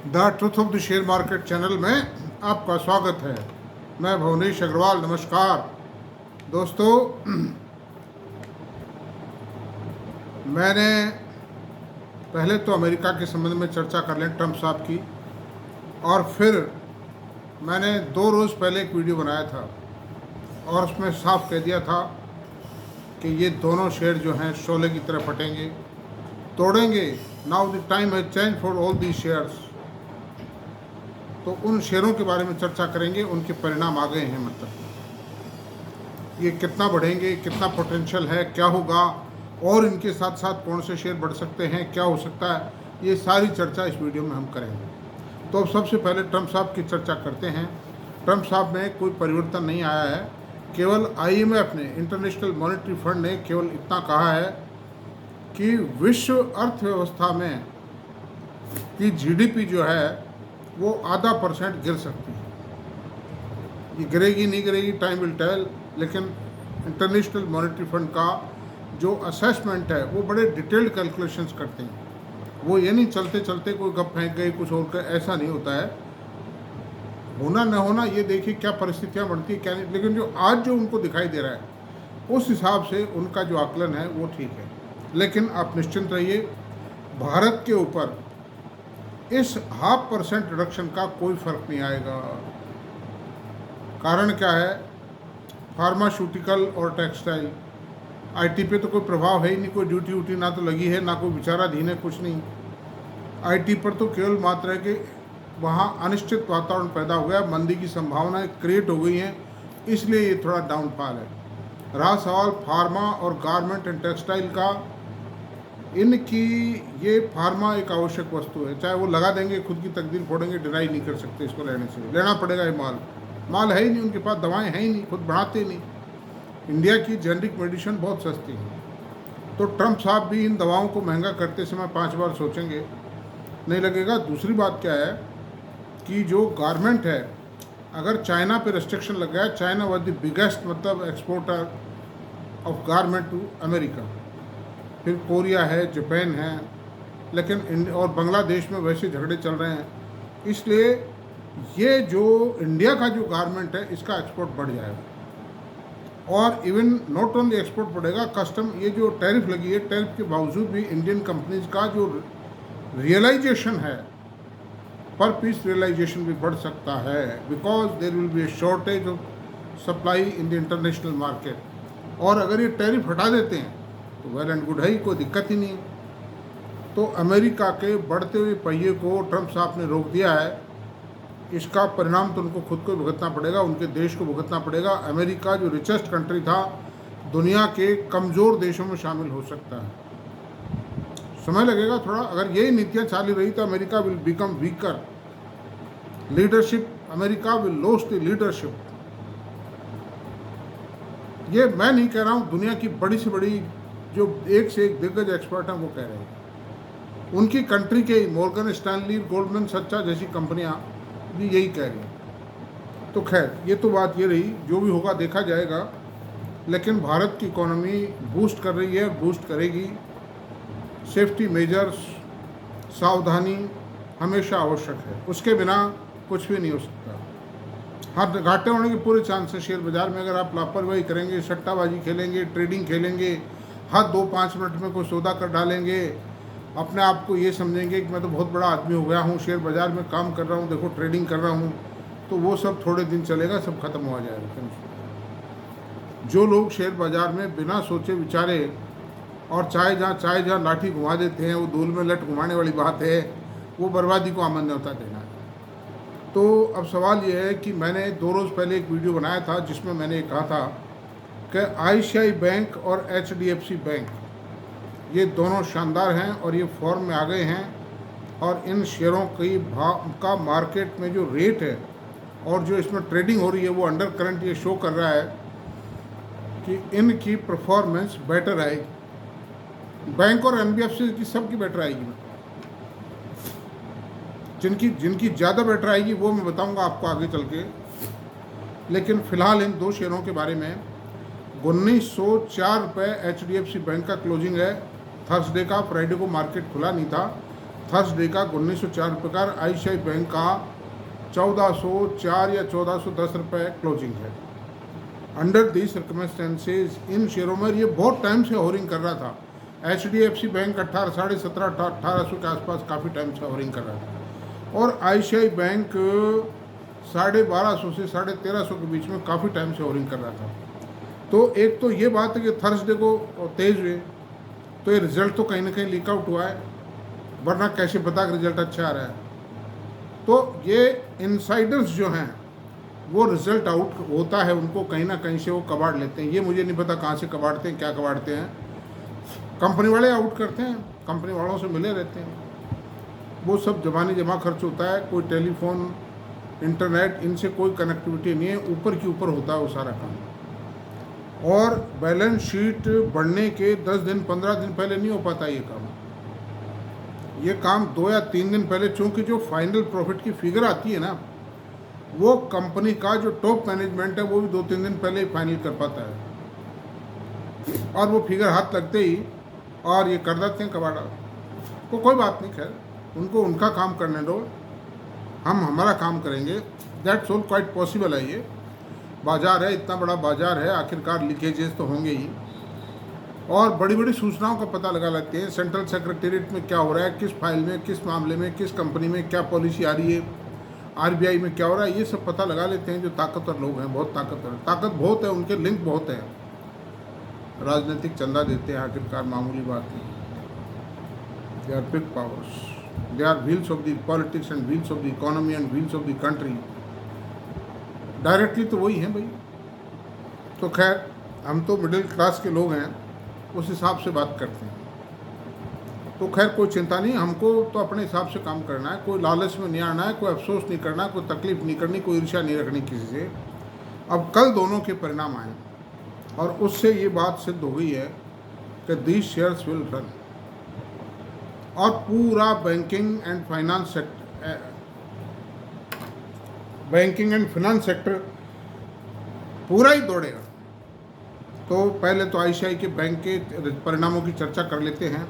The truth of the share market channel में आपका स्वागत है। मैं भुवनेश अग्रवाल। नमस्कार दोस्तों। मैंने पहले तो अमेरिका के संबंध में चर्चा कर लें, ट्रंप साहब की, और फिर मैंने 2 रोज़ पहले एक वीडियो बनाया था और उसमें साफ कह दिया था कि ये दोनों शेयर जो हैं शोले की तरह फटेंगे, तोड़ेंगे। Now the time has change for all the shares. तो उन शेयरों के बारे में चर्चा करेंगे, उनके परिणाम आ गए हैं, मतलब ये कितना बढ़ेंगे, कितना पोटेंशियल है, क्या होगा, और इनके साथ साथ कौन से शेयर बढ़ सकते हैं, क्या हो सकता है, ये सारी चर्चा इस वीडियो में हम करेंगे। तो अब सबसे पहले ट्रंप साहब की चर्चा करते हैं। ट्रंप साहब में कोई परिवर्तन नहीं आया है, केवल IMF ने, इंटरनेशनल मॉनेटरी फंड ने केवल इतना कहा है कि विश्व अर्थव्यवस्था में की GDP जो है वो आधा % गिर सकती है। ये गिरेगी नहीं गिरेगी, टाइम विल टेल, लेकिन इंटरनेशनल मॉनेटरी फंड का जो असेसमेंट है वो बड़े डिटेल्ड कैलकुलेशंस करते हैं। वो ये नहीं चलते चलते कोई गप फेंक गई, कुछ और का, ऐसा नहीं होता है। होना न होना ये देखिए क्या परिस्थितियाँ बढ़ती है क्या नहीं, लेकिन जो आज जो उनको दिखाई दे रहा है उस हिसाब से उनका जो आकलन है वो ठीक है। लेकिन आप निश्चिंत रहिए, भारत के ऊपर इस 0.5% रिडक्शन का कोई फर्क नहीं आएगा। कारण क्या है? फार्मास्यूटिकल और टेक्सटाइल, IT पे तो कोई प्रभाव है ही नहीं, कोई ड्यूटी व्यूटी ना तो लगी है, ना कोई विचाराधीन है, कुछ नहीं। IT पर तो केवल मात्र है कि वहाँ अनिश्चित वातावरण पैदा हो गया, मंदी की संभावनाएं क्रिएट हो गई हैं, इसलिए ये थोड़ा डाउनफॉल है। रहा सवाल फार्मा और गारमेंट एंड टेक्सटाइल का, इनकी ये फार्मा एक आवश्यक वस्तु है, चाहे वो लगा देंगे, खुद की तकदीर फोड़ेंगे, डिनाई नहीं कर सकते इसको लेने से, लेना पड़ेगा। ये माल है ही नहीं उनके पास, दवाएं हैं ही नहीं, खुद बढ़ाते नहीं। इंडिया की जेनरिक मेडिसिन बहुत सस्ती है, तो ट्रंप साहब भी इन दवाओं को महंगा करते समय 5 बार सोचेंगे, नहीं लगेगा। दूसरी बात क्या है कि जो गारमेंट है, अगर चाइना पे रेस्ट्रिक्शन लग गया, चाइना वॉज द बिगेस्ट मतलब exporter of garment to America, फिर कोरिया है, जापान है, लेकिन और बांग्लादेश में वैसे झगड़े चल रहे हैं, इसलिए ये जो इंडिया का जो गारमेंट है इसका एक्सपोर्ट बढ़ जाएगा। और इवन नॉट ओनली एक्सपोर्ट बढ़ेगा, कस्टम, ये जो टैरिफ लगी है, टैरिफ के बावजूद भी इंडियन कंपनीज का जो रियलाइजेशन है, पर पीस रियलाइजेशन भी बढ़ सकता है, because there will be a shortage of supply in the international market. और अगर ये टैरिफ हटा देते हैं तो वेल एंड गुड है ही, कोई दिक्कत ही नहीं। तो अमेरिका के बढ़ते हुए पहिए को ट्रंप साहब ने रोक दिया है, इसका परिणाम तो उनको खुद को भुगतना पड़ेगा, उनके देश को भुगतना पड़ेगा। अमेरिका जो रिचेस्ट कंट्री था, दुनिया के कमज़ोर देशों में शामिल हो सकता है। समय लगेगा थोड़ा, अगर यही नीतियाँ चालू रही तो America will become weaker, leadership, America will loss the leadership. ये मैं नहीं कह रहा हूँ, दुनिया की बड़ी से बड़ी जो एक से एक दिग्गज एक्सपर्ट हैं वो कह रहे हैं। उनकी कंट्री के मॉर्गन स्टैनली, गोल्डमैन सच्चा जैसी कंपनियां भी यही कह रही हैं। तो खैर, ये तो बात ये रही, जो भी होगा देखा जाएगा। लेकिन भारत की इकोनॉमी बूस्ट कर रही है, बूस्ट करेगी। सेफ्टी मेजर्स, सावधानी हमेशा आवश्यक है, उसके बिना कुछ भी नहीं हो सकता। हाँ, घाटे होने के पूरे चांस है शेयर बाजार में, अगर आप लापरवाही करेंगे, सट्टाबाजी खेलेंगे, ट्रेडिंग खेलेंगे, हर 2-5 मिनट में कोई सौदा कर डालेंगे, अपने आप को ये समझेंगे कि मैं तो बहुत बड़ा आदमी हो गया हूँ, शेयर बाज़ार में काम कर रहा हूँ, देखो ट्रेडिंग कर रहा हूँ, तो वो सब थोड़े दिन चलेगा, सब खत्म हो जाएगा। जो लोग शेयर बाज़ार में बिना सोचे विचारे और चाहे जहाँ लाठी घुमा देते हैं, वो धूल में लट घुमाने वाली बात है, वो बर्बादी को आमन न्योता देना है। तो अब सवाल ये है कि मैंने 2 रोज़ पहले एक वीडियो बनाया था जिसमें मैंने कहा था कि ICICI बैंक और HDFC बैंक, ये दोनों शानदार हैं और ये फॉर्म में आ गए हैं, और इन शेयरों की का मार्केट में जो रेट है और जो इसमें ट्रेडिंग हो रही है, वो अंडर करंट ये शो कर रहा है कि इनकी परफॉर्मेंस बेटर आएगी। बैंक और NBFC की सबकी बेटर आएगी, जिनकी ज़्यादा बेटर आएगी वो मैं बताऊंगा आपको आगे चल के। लेकिन फ़िलहाल इन 2 शेयरों के बारे में 1904 रुपये HDFC बैंक का क्लोजिंग है थर्सडे का, फ्राइडे को मार्केट खुला नहीं था। थर्सडे का 1904 रुपये का, ICICI बैंक का 1404 या 1410 रुपये क्लोजिंग है। अंडर दी सर्कमस्टेंसेज इन शेयरों में ये बहुत टाइम से होरिंग कर रहा था। HDFC बैंक 1800 के आसपास काफ़ी टाइम से होरिंग कर रहा था, और ICICI बैंक 1250 से 1350 के बीच में काफ़ी टाइम से होरिंग कर रहा था। तो एक तो ये बात है कि थर्सडे को तेज हुए, तो ये रिजल्ट तो कहीं ना कहीं लीक आउट हुआ है, वरना कैसे पता कि रिजल्ट अच्छा आ रहा है। तो ये इनसाइडर्स जो हैं वो रिजल्ट आउट होता है उनको कहीं ना कहीं से वो कबाड़ लेते हैं। ये मुझे नहीं पता कहाँ से कबाड़ते हैं, क्या कबाड़ते हैं। कंपनी वाले आउट करते हैं, कंपनी वालों से मिले रहते हैं, वो सब जबानी जमा खर्च होता है। कोई टेलीफोन, इंटरनेट, इनसे कोई कनेक्टिविटी नहीं है, ऊपर के ऊपर होता है वो सारा काम। और बैलेंस शीट बढ़ने के 10 दिन 15 दिन पहले नहीं हो पाता ये काम। ये काम 2 या 3 दिन पहले, चूँकि जो फाइनल प्रॉफिट की फिगर आती है ना, वो कंपनी का जो टॉप मैनेजमेंट है वो भी 2-3 दिन पहले ही फाइनल कर पाता है, और वो फिगर हाथ लगते ही और ये कर देते हैं कबाड़ा। तो कोई बात नहीं, खैर उनको उनका काम करने दो, हम हमारा काम करेंगे। दैट्स ऑल, क्वाइट पॉसिबल है। ये बाज़ार है, इतना बड़ा बाज़ार है, आखिरकार लीकेजेस तो होंगे ही, और बड़ी बड़ी सूचनाओं का पता लगा लेते हैं। सेंट्रल सेक्रेटेरिएट में क्या हो रहा है, किस फाइल में, किस मामले में, किस कंपनी में क्या पॉलिसी आ रही है, RBI में क्या हो रहा है, ये सब पता लगा लेते हैं। जो ताकतवर लोग हैं, बहुत ताकतवर, ताकत बहुत है, उनके लिंक बहुत हैं, राजनीतिक चंदा देते हैं, आखिरकार मामूली बात नहीं। They are big powers, they are wheels of the politics and wheels of the economy and wheels of the country. Directly तो वही हैं भाई। तो खैर, हम तो मिडिल क्लास के लोग हैं, उस हिसाब से बात करते हैं। तो खैर कोई चिंता नहीं, हमको तो अपने हिसाब से काम करना है, कोई लालच में नहीं आना है, कोई अफसोस नहीं करना, कोई तकलीफ नहीं करनी, कोई ईर्ष्या नहीं रखनी किसी से। अब कल दोनों के परिणाम आए, और उससे ये बात सिद्ध हो गई है कि दीज शेयर्स विल रन, और पूरा बैंकिंग एंड फाइनेंस सेक्टर पूरा ही दौड़ेगा। तो पहले तो ICICI के बैंक के परिणामों की चर्चा कर लेते हैं।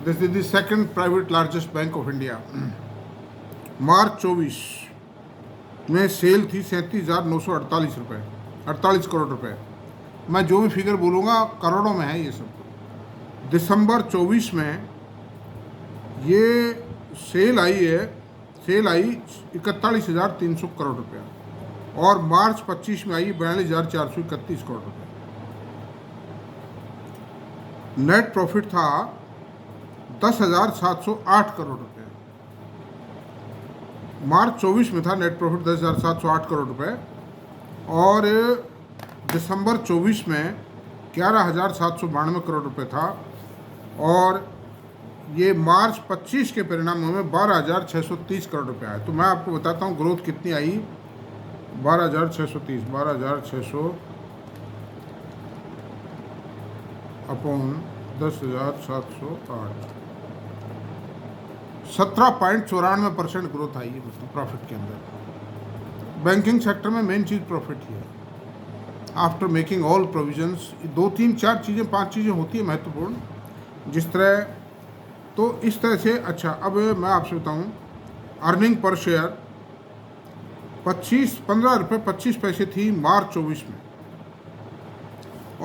This is the second private largest bank of India. March 24 में सेल थी 37,948 रुपये, 48 करोड़ रुपए। मैं जो भी फिगर बोलूँगा करोड़ों में है ये सब। दिसंबर 24 में ये सेल आई 41,300 करोड़ रुपया, और मार्च 25 में आई 42,431 करोड़ रुपये। नेट प्रॉफिट था 10,708 करोड़ रुपये। मार्च 24 में था नेट प्रॉफिट 10,708 करोड़ रुपये, और दिसंबर 24 में 11,792 करोड़ रुपये था, और ये मार्च 25 के परिणामों में 12,630 करोड़ रुपये आए। तो मैं आपको बताता हूँ ग्रोथ कितनी आई। 12,630, 12,600 अपॉन 10,708, 17.94% ग्रोथ आई है प्रॉफिट के अंदर। बैंकिंग सेक्टर में मेन चीज़ प्रॉफिट ही है। आफ्टर मेकिंग ऑल प्रोविजंस, 2, 3, 4 चीज़ें, 5 चीज़ें होती है महत्वपूर्ण, जिस तरह, तो इस तरह से। अच्छा, अब मैं आपसे बताऊं, अर्निंग पर शेयर 15 रुपये 25 पैसे थी मार्च 24 में,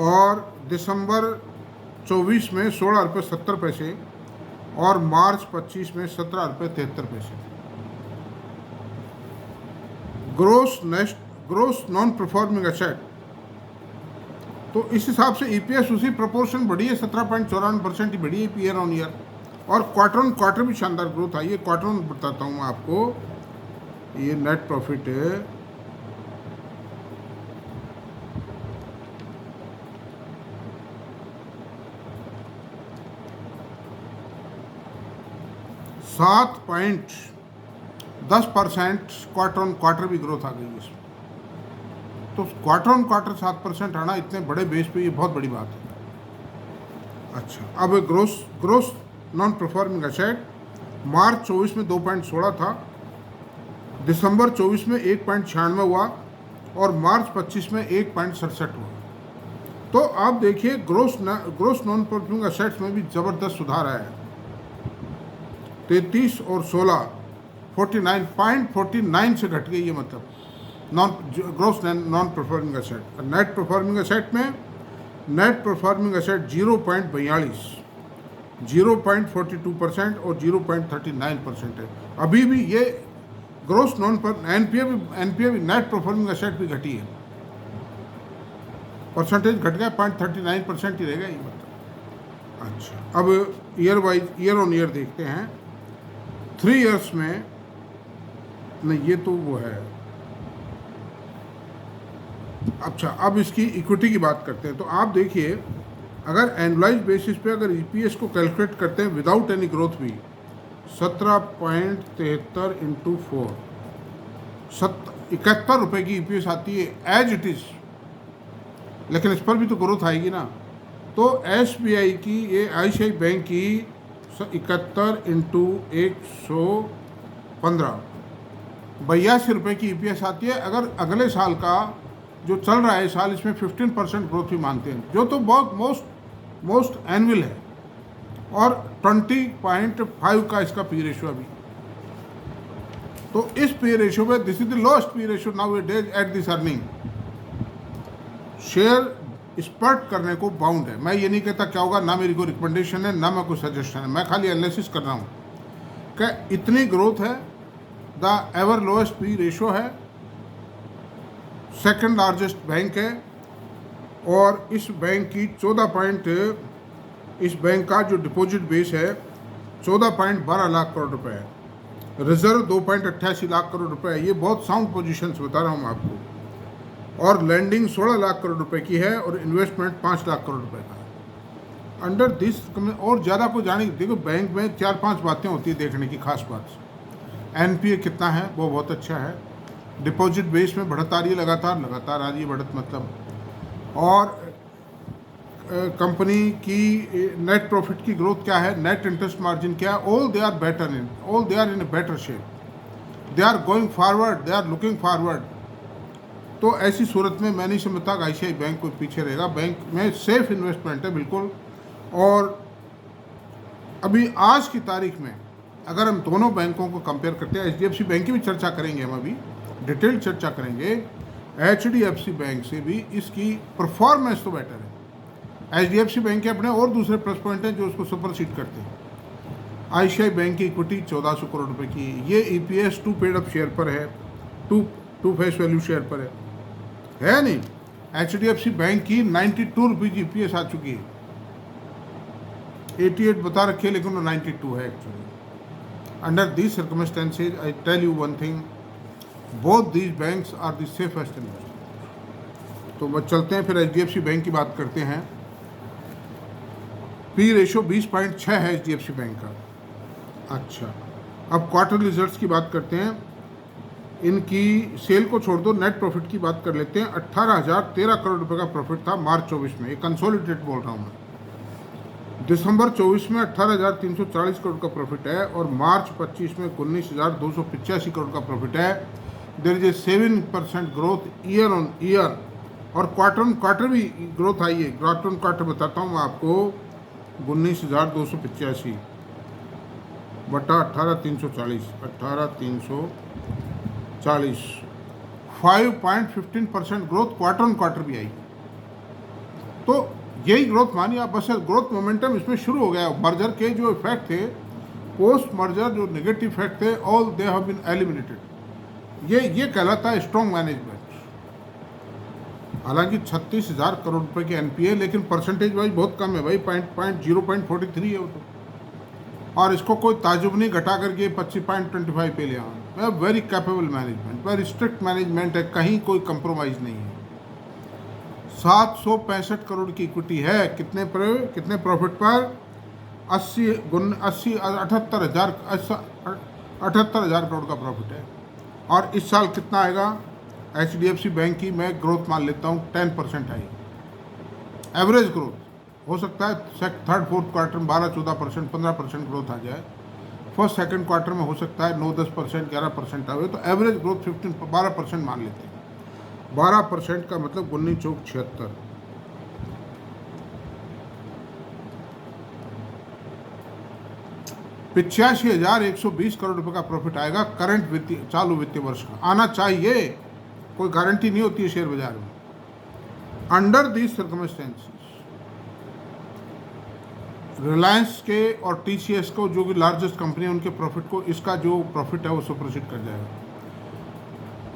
और दिसंबर 24 में 16 रुपये 70 पैसे, और मार्च 25 में 17 रुपये 73 पैसे। ग्रोस नॉन परफॉर्मिंग एसेट, तो इस हिसाब से EPS उसी प्रोपोर्शन बढ़ी है, 17.94% ही बढ़ी है ईयर ऑन ईयर, और क्वार्टर ऑन क्वार्टर भी शानदार ग्रोथ आई है। क्वार्टर ऑन बताता हूँ मैं आपको, ये नेट प्रॉफिट है 7.10% क्वार्टर ऑन क्वार्टर भी ग्रोथ आ गई है इसमें। तो क्वार्टर ऑन क्वार्टर 7% आना इतने बड़े बेस पे, ये बहुत बड़ी बात है। अच्छा, अब ग्रोस नॉन परफॉर्मिंग एसेट मार्च 24 में 2.16 था, दिसंबर 24 में 1.96 हुआ, और मार्च 25 में 1.67 हुआ। तो आप देखिए ग्रोस नॉन परफॉर्मिंग एसेट्स में भी ज़बरदस्त सुधार आया है। 33 और 16 49.49 से घट गई, ये मतलब non gross non performing asset. Net performing asset में नेट परफॉर्मिंग एसेट 0.42, 0.42% और 0.39% है। अभी भी ये ग्रोस नॉन पर एनपीए भी नेट परफॉर्मिंग एसेट भी घटी है, परसेंटेज घट गया, 0.39% ही रहेगा ये मतलब। अच्छा, अब year wise year on year देखते हैं। 3 ईयर्स में नहीं, ये तो वो है। अच्छा, अब इसकी इक्विटी की बात करते हैं। तो आप देखिए, अगर एनुअलाइज बेसिस पे अगर ईपीएस को कैलकुलेट करते हैं विदाउट एनी ग्रोथ भी, 17.73 इंटू 4, 71 रुपये की ईपीएस आती है एज इट इज़। लेकिन इस पर भी तो ग्रोथ आएगी ना। तो एसबीआई की, ये आईसीआई बैंक की 71 इंटू 115, 82 रुपये की ईपीएस आती है। अगर अगले साल का जो चल रहा है साल, इसमें 15% ग्रोथ भी मानते हैं, जो तो बहुत मोस्ट एनुअल है। और 20.5 का इसका पी रेशियो अभी। तो इस पी रेशियो में this is the lowest P ratio nowadays at this earning. Share spurt करने को बाउंड है। मैं ये नहीं कहता क्या होगा, ना मेरी कोई रिकमेंडेशन है, ना मैं कोई सजेशन है, मैं खाली एनालिसिस कर रहा हूँ कि इतनी ग्रोथ है, the ever lowest P ratio है, सेकंड लार्जेस्ट बैंक है। और इस बैंक की 14 इस बैंक का जो डिपॉजिट बेस है 14.12 लाख करोड़ रुपए है। रिजर्व 2.88 लाख करोड़ रुपए है। ये बहुत साउंड पोजीशंस बता रहा हूँ आपको। और लैंडिंग 16 लाख करोड़ रुपए की है और इन्वेस्टमेंट 5 लाख करोड़ रुपए का है। अंडर दिस और ज़्यादा को जाने, देखो बैंक में 4-5 बातें होती है देखने की। खास बात, एनपीए कितना है, वो बहुत अच्छा है। डिपॉजिट बेस में बढ़त आ रही है, लगातार आ रही है बढ़त मतलब। और कंपनी की नेट प्रॉफिट की ग्रोथ क्या है, नेट इंटरेस्ट मार्जिन क्या है, all they are in a better shape, they are going forward, they are looking forward. तो ऐसी सूरत में मैं नहीं समझता कि आईसीआई बैंक कोई पीछे रहेगा। बैंक में सेफ इन्वेस्टमेंट है बिल्कुल। और अभी आज की तारीख में अगर हम दोनों बैंकों को कंपेयर करते हैं, एचडीएफसी बैंक की भी चर्चा करेंगे, हम अभी डिटेल चर्चा करेंगे। एचडीएफसी बैंक से भी इसकी परफॉर्मेंस तो बेटर है। एचडीएफसी बैंक के अपने और दूसरे प्लस पॉइंट हैं जो उसको सुपरसीड करते हैं। आईसीआई बैंक की इक्विटी 1400 करोड़ रुपए की है। ये ईपीएस 2 पेड अप शेयर पर है, टू फेस वैल्यू शेयर पर है नहीं। एचडीएफसी बैंक की 92 रुपीज ईपीएस आ चुकी है। 88 बता रखे लेकिन वो 92 है actually. Under these circumstances I tell you one thing, both these banks are the safest investment. तो बस चलते हैं फिर एचडीएफसी बैंक की बात करते हैं। पी रेशियो 20.6 है एचडीएफसी बैंक का। अच्छा, अब क्वार्टर रिजल्ट्स की बात करते हैं। इनकी सेल को छोड़ दो, नेट प्रॉफिट की बात कर लेते हैं। 18,013 करोड़ रुपए का प्रॉफिट था मार्च 24 में। ये कंसोलिडेट बोल रहा हूँ मैं। दिसंबर 24 में 18,340 करोड़ का प्रॉफिट है और मार्च 25 में 19,285 करोड़ का प्रॉफिट है। There is a 7% growth year on year. और क्वार्टर ऑन क्वार्टर भी ग्रोथ आई है। क्वार्टर ऑन क्वार्टर बताता हूँ मैं आपको, 19,285 बटा 18,340, 5.15% ग्रोथ क्वार्टर ऑन क्वार्टर भी आई। तो यही ग्रोथ मानिए आप, बस ग्रोथ मोमेंटम इसमें शुरू हो गया। मर्जर के जो इफेक्ट थे, पोस्ट मर्जर जो नेगेटिव इफेक्ट थे, all they have been eliminated. ये कहलाता है स्ट्रॉन्ग मैनेजमेंट। हालांकि 36,000 करोड़ रुपए की एनपीए, लेकिन परसेंटेज वाइज बहुत कम है भाई, 0.43 है वो तो। और इसको कोई ताजुब नहीं घटा करके 25.25 पे ले आना। Very capable management, very strict management है, कहीं कोई कंप्रोमाइज़ नहीं है। 765 करोड़ की इक्विटी है। कितने प्रॉफिट पर? 78,000 करोड़ का प्रॉफिट है। और इस साल कितना आएगा? एचडीएफसी बैंक की मैं ग्रोथ मान लेता हूँ 10% आई, एवरेज ग्रोथ। हो सकता है थर्ड फोर्थ क्वार्टर में 12-14%, 15% ग्रोथ आ जाए। फर्स्ट सेकंड क्वार्टर में हो सकता है 9-10%, 11% आए। तो एवरेज ग्रोथ 12% मान लेते हैं। 12% का मतलब 19 चौक 76। 85,120 करोड़ रुपए का प्रॉफिट आएगा करंट चालू वित्तीय वर्ष का। आना चाहिए, कोई गारंटी नहीं होती है शेयर बाजार में। अंडर दीज सर्कमस्टेंसेस रिलायंस के और टीसीएस को, जो कि लार्जेस्ट कंपनी है, उनके प्रॉफिट को, इसका जो प्रॉफिट है वो सुपरसीड कर जाएगा।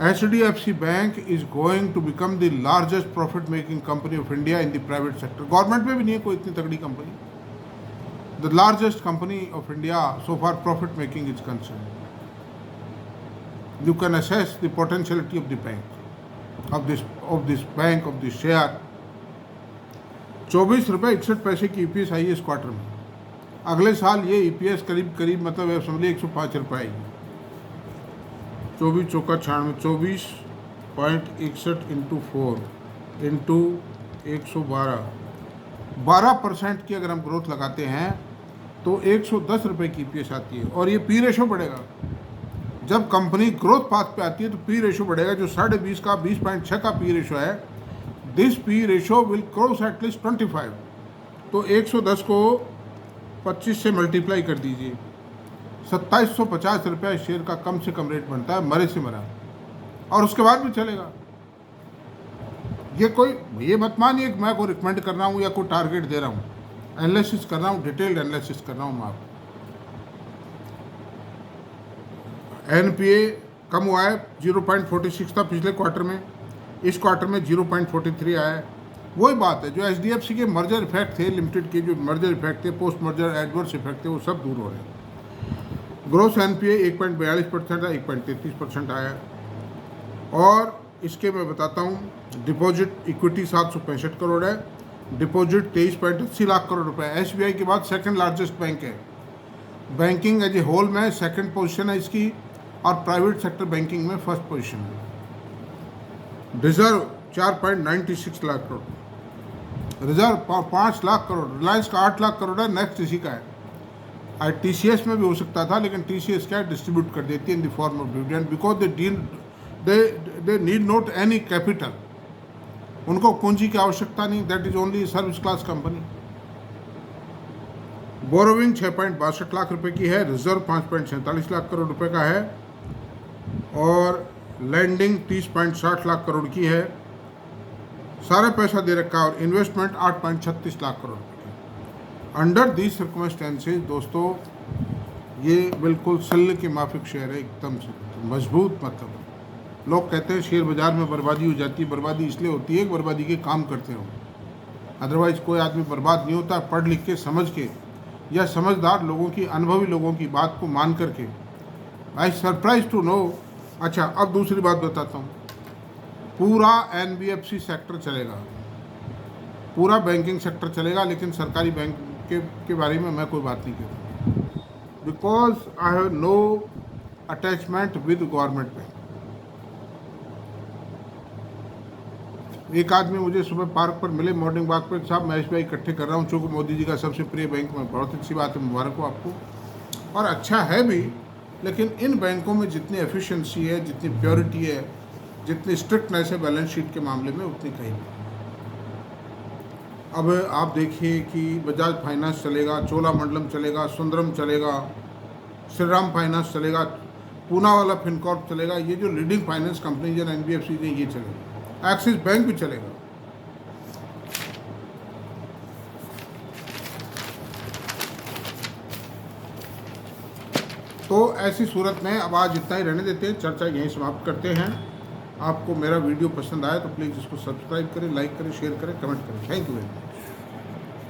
HDFC bank is going to become the largest profit making company of India in the private sector. Government में भी नहीं है कोई इतनी तगड़ी कंपनी। The largest company of India so far profit making is concern. You can assess the potentiality of the bank, of this bank, of this share. 24.61 की EPS आई है इस क्वार्टर में। अगले साल ये EPS करीब मतलब समझ लीजिए 105 रुपये आएगी। 24 चौका 96, 24.61 इंटू 4 इंटू 112, 12% की अगर हम ग्रोथ लगाते हैं तो 110 रुपये की EPS आती है। और ये P रेशो बढ़ेगा। जब कंपनी ग्रोथ पाथ पे आती है तो P रेशो बढ़ेगा। जो 20.5 का 20.6 का P रेशो है, this P ratio will cross at least 25। तो 110 को 25 से मल्टीप्लाई कर दीजिए, 2750 रुपये शेयर का कम से कम रेट बनता है, मरे से मरा। और उसके बाद भी चलेगा। ये मत मानिए मैं को रिकमेंड कर रहा हूँ या कोई टारगेट दे रहा हूँ। एनालिसिस कर रहा हूँ, डिटेल्ड एनालिसिस कर रहा हूँ मैं आपको। NPA कम हुआ है, 0.46 था पिछले क्वार्टर में, इस क्वार्टर में 0.43 आया है। वही बात है, जो HDFC के मर्जर इफेक्ट थे, लिमिटेड के जो मर्जर इफेक्ट थे, पोस्ट मर्जर एडवर्स इफेक्ट थे, वो सब दूर हो रहे हैं। ग्रोस NPA 1.42% है, 1.33% आया है। और इसके मैं बताता हूँ, डिपॉजिट इक्विटी 765 करोड़ है, डिपॉजिट 23.80 लाख करोड़ रुपए है। SBI के बाद सेकंड लार्जेस्ट बैंक है। बैंकिंग एज ए होल में सेकंड पोजीशन है इसकी, और प्राइवेट सेक्टर बैंकिंग में फर्स्ट पोजीशन है। Reserve 4.96 lakh crore, reserve 5 lakh crore. रिलायंस का 8 लाख करोड़ है, नेक्स्ट इसी का है। TCS में भी हो सकता था, लेकिन TCS क्या डिस्ट्रीब्यूट कर देती है in the form of dividend, because they need not any capital. उनको पूंजी की आवश्यकता नहीं, that is only service class company. Borrowing 6.62 lakh रुपए की है, रिजर्व 5.47 लाख करोड़ रुपए का है, और लैंडिंग 30.60 लाख करोड़ की है। सारा पैसा दे रखा है, और इन्वेस्टमेंट 8.36 लाख करोड़ रुपए की। अंडर दीज सर्कमस्टेंसेज दोस्तों, ये बिल्कुल सल्ले के माफिक शेयर है, एकदम से मजबूत। मतलब लोग कहते हैं शेयर बाजार में बर्बादी हो जाती है। बर्बादी इसलिए होती है कि बर्बादी के काम करते हो, अदरवाइज कोई आदमी बर्बाद नहीं होता। पढ़ लिख के, समझ के, या समझदार लोगों की, अनुभवी लोगों की बात को मान करके। I surprise to know. अच्छा, अब दूसरी बात बताता हूँ। पूरा NBFC सेक्टर चलेगा, पूरा बैंकिंग सेक्टर चलेगा, लेकिन सरकारी बैंक के बारे में मैं कोई बात नहीं करता, because I have no attachment with government bank. एक आदमी मुझे सुबह पार्क पर मिले, मॉर्निंग वॉक पर, साहब मैं SBI इकट्ठे कर रहा हूँ चूँकि मोदी जी का सबसे प्रिय बैंक में। बहुत अच्छी बात है, मुबारक हो आपको, और अच्छा है भी। लेकिन इन बैंकों में जितनी एफिशिएंसी है, जितनी प्योरिटी है, जितनी स्ट्रिक्टनेस है बैलेंस शीट के मामले में, उतनी कहीं नहीं। अब आप देखिए कि बजाज फाइनेंस चलेगा, चोलामंडलम चलेगा, सुंदरम चलेगा, श्रीराम फाइनेंस चलेगा, पूना वाला फिनकॉर्प चलेगा। ये जो लीडिंग फाइनेंस कंपनीज हैं NBFC ने, ये चलेगा। एक्सिस बैंक भी चलेगा। तो ऐसी सूरत में अब आज इतना ही रहने देते हैं, चर्चा यहीं समाप्त करते हैं। आपको मेरा वीडियो पसंद आया तो प्लीज़ इसको सब्सक्राइब करें, लाइक करें, शेयर करें, कमेंट करें। Thank you very much.